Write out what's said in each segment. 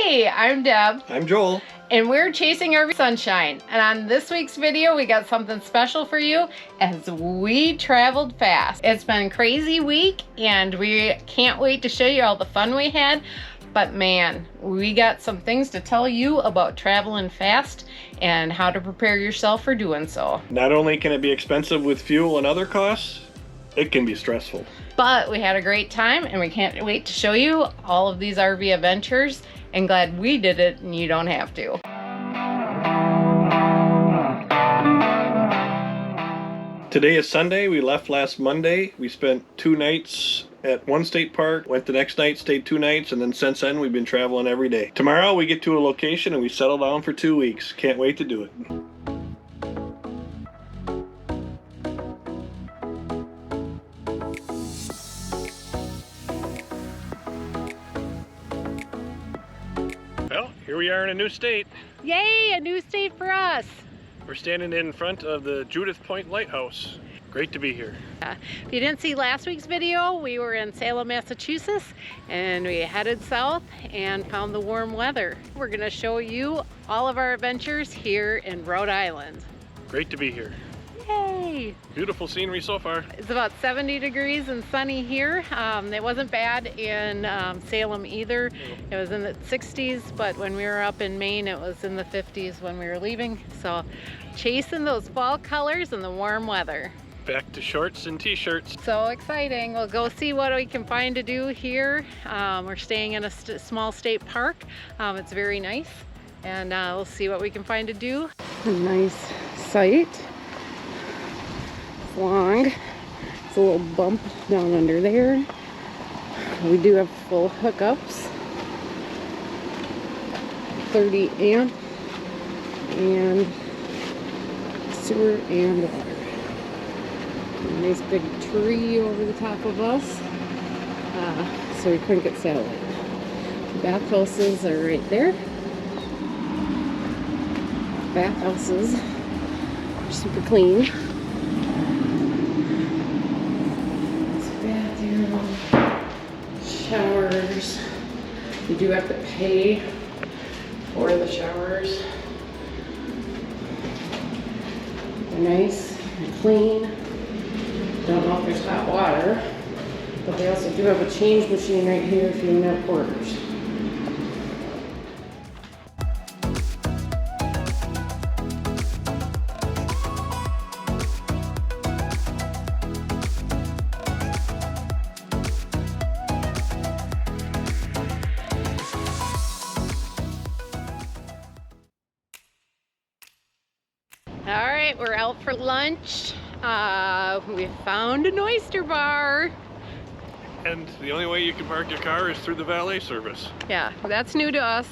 Hey, I'm Deb. I'm Joel. And we're chasing our sunshine. And on this week's video, we got something special for you as we traveled fast. It's been a crazy week and we can't wait to show you all the fun we had. But man, we got some things to tell you about traveling fast and how to prepare yourself for doing so. Not only can it be expensive with fuel and other costs, it can be stressful. But we had a great time and we can't wait to show you all of these RV adventures, and glad we did it and you don't have to. Today is Sunday. We left last Monday. We spent 2 nights at one state park, went the next night, stayed 2 nights, and then since then we've been traveling every day. Tomorrow we get to a location and we settle down for 2 weeks. Can't wait to do it. Well, here we are in a new state. Yay, a new state for us. We're standing in front of the Judith Point Lighthouse. Great to be here. If you didn't see last week's video, we were in Salem, Massachusetts, and we headed south and found the warm weather. We're gonna show you all of our adventures here in Rhode Island. Great to be here. Yay! Beautiful scenery so far. It's about 70 degrees and sunny here. It wasn't bad in Salem either. It was in the 60s, but when we were up in Maine, it was in the 50s when we were leaving. So chasing those fall colors and the warm weather. Back to shorts and t-shirts. So exciting. We'll go see what we can find to do here. We're staying in a small state park. It's very nice, and we'll see what we can find to do. A nice site. It's long. It's a little bump down under there. We do have full hookups. 30 amp and sewer and water. A nice big tree over the top of us, so we couldn't get satellite. The bathhouses are right there. Bathhouses are super clean. It's bathroom, showers. You do have to pay for the showers. They're nice and clean. Don't know if there's hot water, but they also do have a change machine right here if you have quarters. All right, we're out for lunch. We found an oyster bar. And the only way you can park your car is through the valet service. Yeah, that's new to us.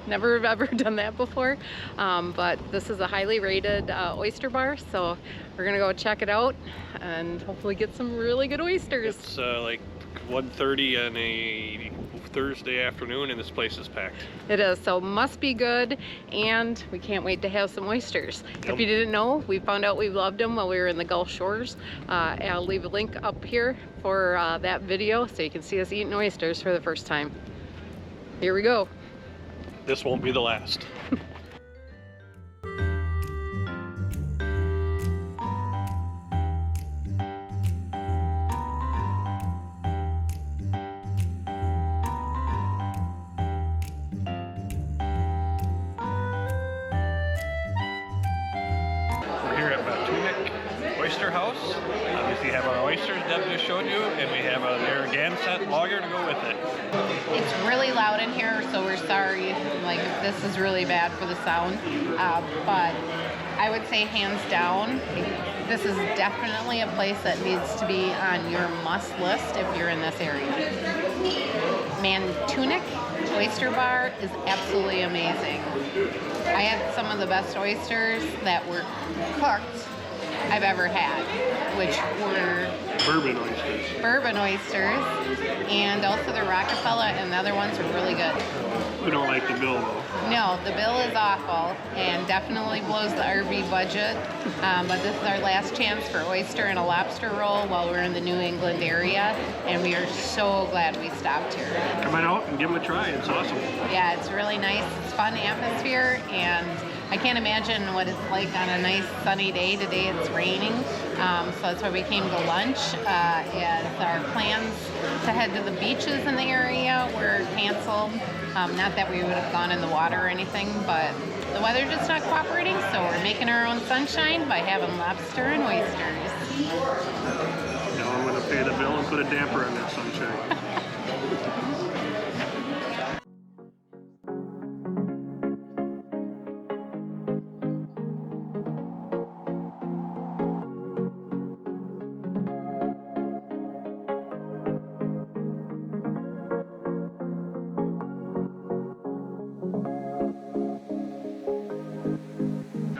Never ever done that before. But this is a highly rated oyster bar, so we're gonna go check it out and hopefully get some really good oysters. It's like 1:30 on a Thursday afternoon and this place is packed. It is, so must be good, and we can't wait to have some oysters. Yep. If you didn't know, we found out we loved them while we were in the Gulf Shores. I'll leave a link up here for that video so you can see us eating oysters for the first time. Here we go. This won't be the last. Oyster House. Obviously have our oysters Deb just showed you, and we have a Narragansett lager to go with it. It's really loud in here, so we're sorry. Like, this is really bad for the sound. But I would say hands down, this is definitely a place that needs to be on your must list if you're in this area. Tunic oyster bar is absolutely amazing. I had some of the best oysters that were cooked I've ever had, which were bourbon oysters, and also the Rockefeller and the other ones are really good. We don't like the bill though. No, the bill is awful and definitely blows the RV budget. But this is our last chance for oyster and a lobster roll while we're in the New England area, and we are so glad we stopped here. Come on out and give them a try. It's awesome. Yeah, it's really nice. It's fun atmosphere, and I can't imagine what it's like on a nice sunny day. Today it's raining, so that's why we came to lunch. As our plans to head to the beaches in the area were canceled. Not that we would have gone in the water or anything, but the weather just not cooperating, so we're making our own sunshine by having lobster and oysters. Now I'm going to pay the bill and put a damper on that sunshine.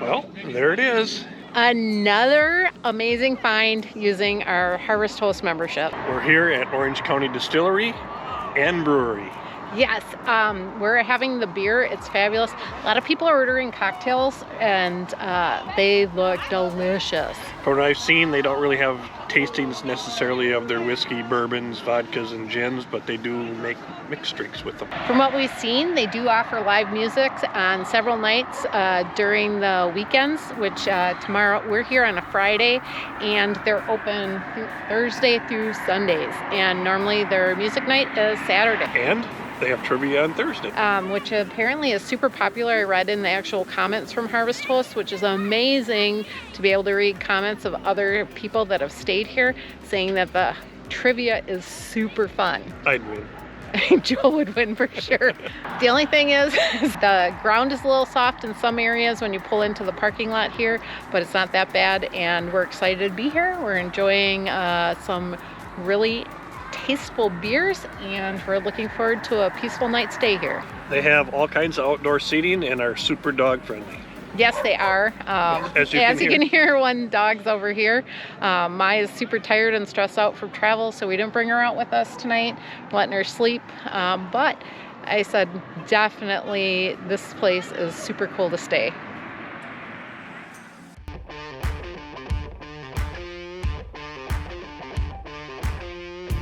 Well, there it is. Another amazing find using our Harvest Host membership. We're here at Orange County Distillery and Brewery. Yes, we're having the beer. It's fabulous. A lot of people are ordering cocktails, and they look delicious. From what I've seen, they don't really have tastings necessarily of their whiskey, bourbons, vodkas, and gins, but they do make mixed drinks with them. From what we've seen, they do offer live music on several nights during the weekends, which tomorrow, we're here on a Friday, and they're open Thursday through Sundays. And normally their music night is Saturday. And they have trivia on Thursday. Which apparently is super popular. I read in the actual comments from Harvest Host, which is amazing to be able to read comments of other people that have stayed here saying that the trivia is super fun. I'd win. Joe would win for sure. The only thing is the ground is a little soft in some areas when you pull into the parking lot here, but it's not that bad, and we're excited to be here. We're enjoying some really tasteful beers, and we're looking forward to a peaceful night stay here. They have all kinds of outdoor seating and are super dog friendly. Yes, they are. As you can hear, one dog's over here. Mai is super tired and stressed out from travel, so we didn't bring her out with us tonight, letting her sleep. But I said definitely this place is super cool to stay.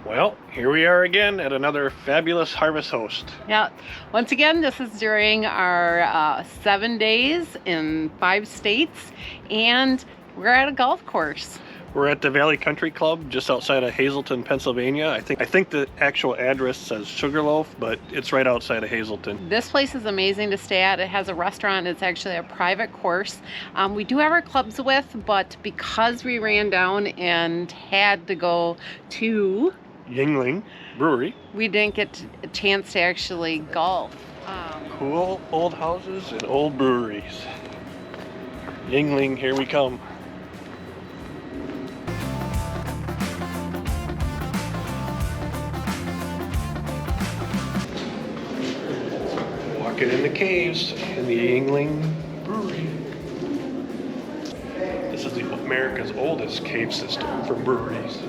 Well, here we are again at another fabulous Harvest Host. Yeah, once again, this is during our 7 days in 5 states, and we're at a golf course. We're at the Valley Country Club just outside of Hazleton, Pennsylvania. I think the actual address says Sugarloaf, but it's right outside of Hazleton. This place is amazing to stay at. It has a restaurant. It's actually a private course. We do have our clubs with, but because we ran down and had to go to Yuengling Brewery, we didn't get a chance to actually golf. Cool old houses and old breweries. Yuengling, here we come. Walking in the caves in the Yuengling Brewery. This is America's oldest cave system for breweries.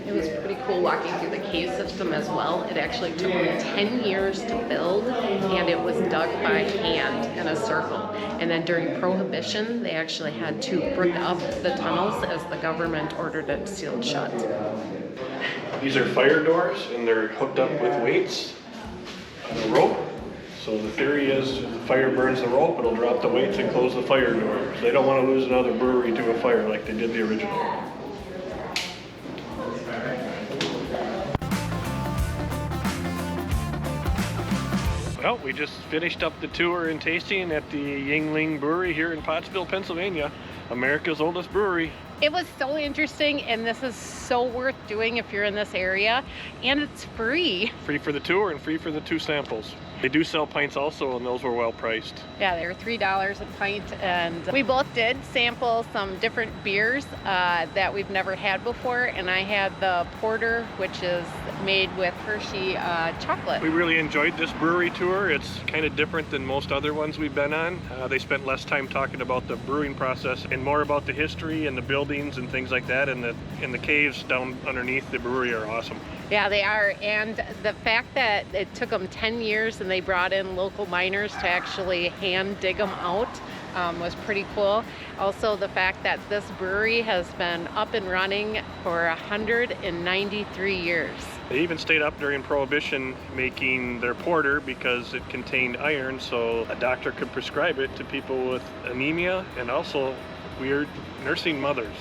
It was pretty cool walking through the cave system as well. It actually took me 10 years to build, and it was dug by hand in a circle. And then during Prohibition, they actually had to brick up the tunnels as the government ordered it sealed shut. These are fire doors, and they're hooked up with weights on a rope. So the theory is if the fire burns the rope, it'll drop the weights and close the fire doors. They don't want to lose another brewery to a fire like they did the original. Well, we just finished up the tour and tasting at the Yuengling Brewery here in Pottsville, Pennsylvania, America's oldest brewery. It was so interesting, and this is so worth doing if you're in this area, and it's free. Free for the tour and free for the 2 samples. They do sell pints also, and those were well priced. Yeah, they were $3 a pint, and we both did sample some different beers that we've never had before, and I had the porter, which is made with Hershey chocolate. We really enjoyed this brewery tour. It's kind of different than most other ones we've been on. They spent less time talking about the brewing process and more about the history and the buildings and things like that. And the caves down underneath the brewery are awesome. Yeah, they are. And the fact that it took them 10 years and they brought in local miners to actually hand dig them out was pretty cool. Also, the fact that this brewery has been up and running for 193 years. They even stayed up during Prohibition making their porter because it contained iron, so a doctor could prescribe it to people with anemia and also weird nursing mothers.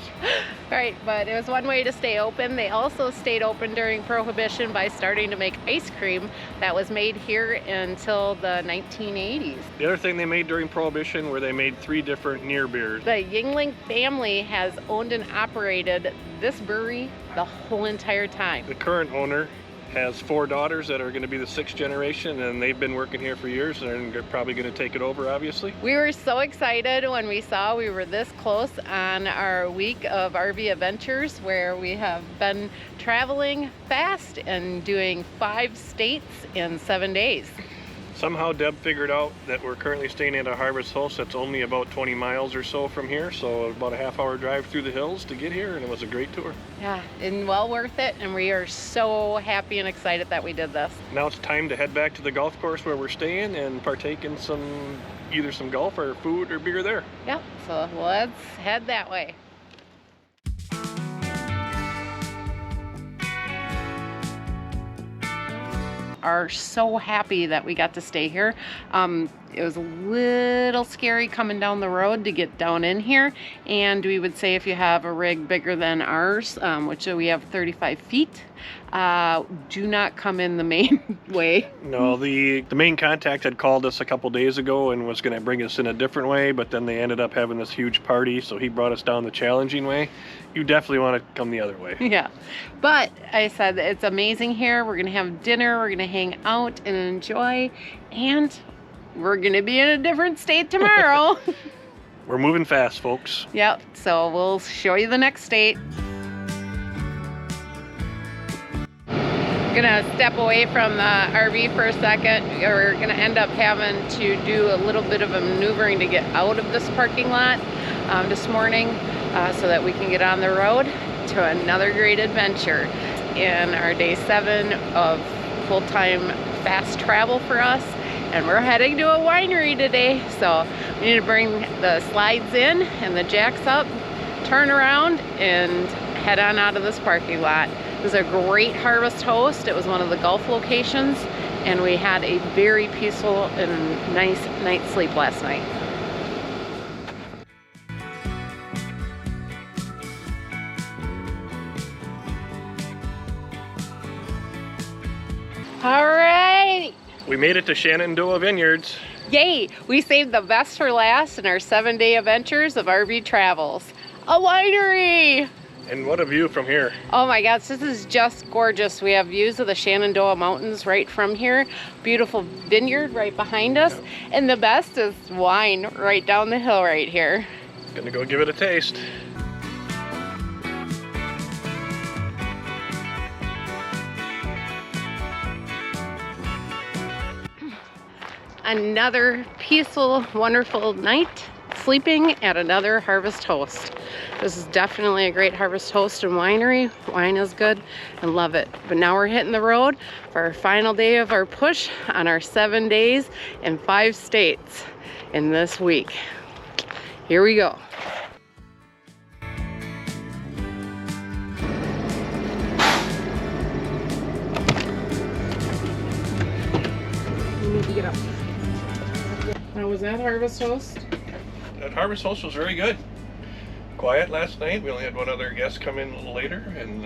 Right, but it was one way to stay open. They also stayed open during Prohibition by starting to make ice cream that was made here until the 1980s. The other thing they made during Prohibition were they made 3 different near beers. The Yingling family has owned and operated this brewery the whole entire time. The current owner has 4 daughters that are going to be the 6th generation, and they've been working here for years, and they're probably going to take it over, obviously. We were so excited when we saw we were this close on our week of RV adventures, where we have been traveling fast and doing 5 states in 7 days. Somehow Deb figured out that we're currently staying at a Harvest House that's only about 20 miles or so from here, so about a half-hour drive through the hills to get here, and it was a great tour. Yeah, and well worth it, and we are so happy and excited that we did this. Now it's time to head back to the golf course where we're staying and partake in either some golf or food or beer there. Yep, so let's head that way. Are so happy that we got to stay here. It was a little scary coming down the road to get down in here, and we would say if you have a rig bigger than ours, which we have 35 feet, do not come in the main way. No, the main contact had called us a couple days ago and was going to bring us in a different way, but then they ended up having this huge party, so he brought us down the challenging way. You definitely want to come the other way. Yeah, but I said it's amazing here. We're gonna have dinner, we're gonna hang out and enjoy, and we're gonna be in a different state tomorrow. We're moving fast, folks. Yep, so we'll show you the next state. Gonna step away from the RV for a second. We're gonna end up having to do a little bit of a maneuvering to get out of this parking lot this morning so that we can get on the road to another great adventure in our day 7 of full-time fast travel for us. And we're heading to a winery today, so we need to bring the slides in and the jacks up, turn around, and head on out of this parking lot. It was a great Harvest Host. It was one of the golf locations, and we had a very peaceful and nice night's sleep last night. All right. We made it to Shenandoah Vineyards. Yay! We saved the best for last in our 7-day adventures of RV travels. A winery! And what a view from here. Oh my gosh, this is just gorgeous. We have views of the Shenandoah Mountains right from here. Beautiful vineyard right behind us. And the best is wine right down the hill right here. Gonna go give it a taste. Another peaceful, wonderful night sleeping at another Harvest Host. This is definitely a great Harvest Host and winery. Wine is good. I love it. But now we're hitting the road for our final day of our push on our 7 days in 5 states in this week. Here we go. You need to get up. How was that Harvest Host? That Harvest Host was very good. Quiet last night. We only had one other guest come in a little later, and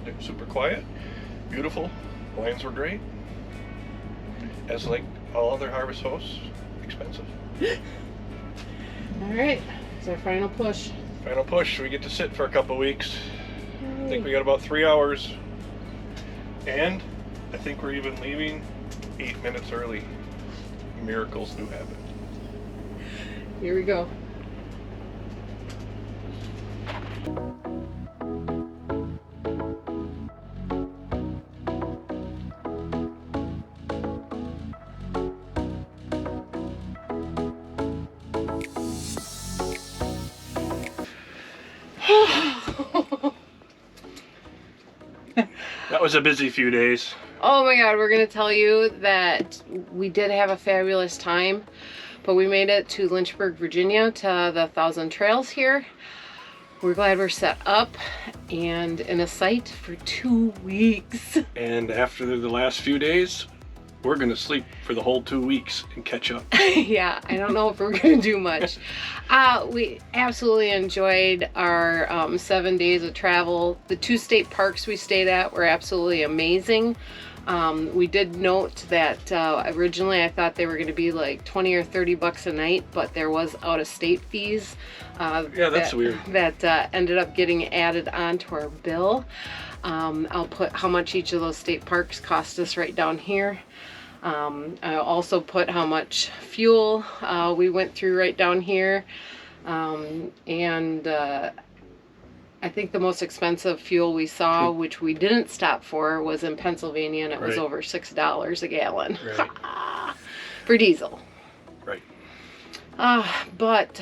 they were super quiet. Beautiful. Wines were great. As like all other Harvest Hosts, expensive. All right, it's our final push. Final push. We get to sit for a couple weeks. I think we got about 3 hours. And I think we're even leaving 8 minutes early. Miracles do happen. Here we go. That was a busy few days. Oh my God, we're gonna tell you that we did have a fabulous time, but we made it to Lynchburg, Virginia, to the 1,000 Trails here. We're glad we're set up and in a site for 2 weeks. And after the last few days, we're gonna sleep for the whole 2 weeks and catch up. Yeah, I don't know if we're gonna do much. We absolutely enjoyed our 7 days of travel. The 2 state parks we stayed at were absolutely amazing. We did note that originally I thought they were going to be like 20 or 30 bucks a night, but there was out-of-state fees. Yeah, that's weird. That ended up getting added onto our bill. I'll put how much each of those state parks cost us right down here. I also put how much fuel we went through right down here. I think the most expensive fuel we saw, which we didn't stop for, was in Pennsylvania, and it was over $6 a gallon for diesel. Right. But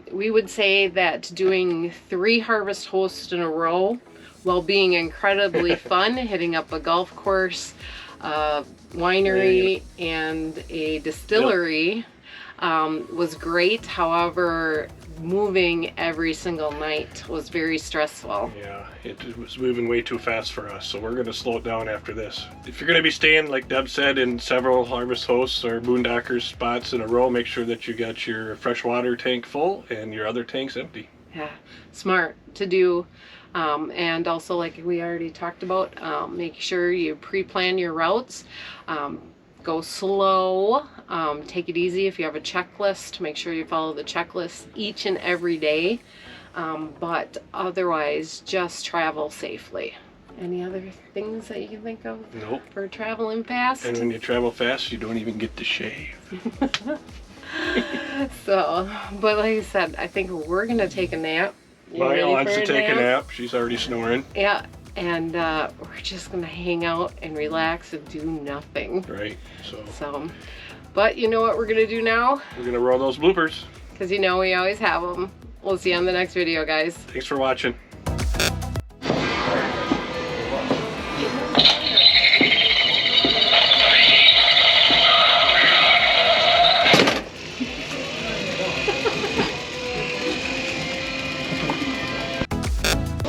we would say that doing 3 harvest hosts in a row, while being incredibly fun, hitting up a golf course, winery, and a distillery, was great. However, moving every single night was very stressful. Yeah, it was moving way too fast for us, so we're going to slow it down after this. If you're going to be staying, like Deb said, in several harvest hosts or boondockers spots in a row, make sure that you got your fresh water tank full and your other tanks empty. Yeah, smart to do. And also, like we already talked about, make sure you pre-plan your routes. Go slow, take it easy. If you have a checklist, make sure you follow the checklist each and every day. But otherwise, just travel safely. Any other things that you can think of? Nope. For traveling fast? And when you travel fast, you don't even get to shave. So, but like I said, I think we're gonna take a nap. Maya wants to take a nap. She's already snoring. Yeah. And we're just gonna hang out and relax and do nothing. Right. So. But you know what we're gonna do now? We're gonna roll those bloopers. Because you know we always have them. We'll see you on the next video, guys. Thanks for watching.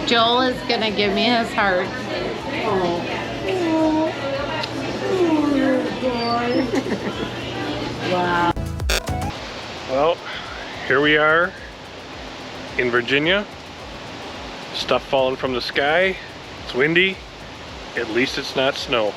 Joel is gonna give me his heart. Wow. Well, here we are in Virginia. Stuff falling from the sky. It's windy. At least it's not snow.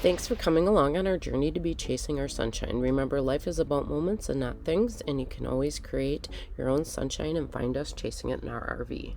Thanks for coming along on our journey to be chasing our sunshine. Remember, life is about moments and not things, and you can always create your own sunshine and find us chasing it in our RV.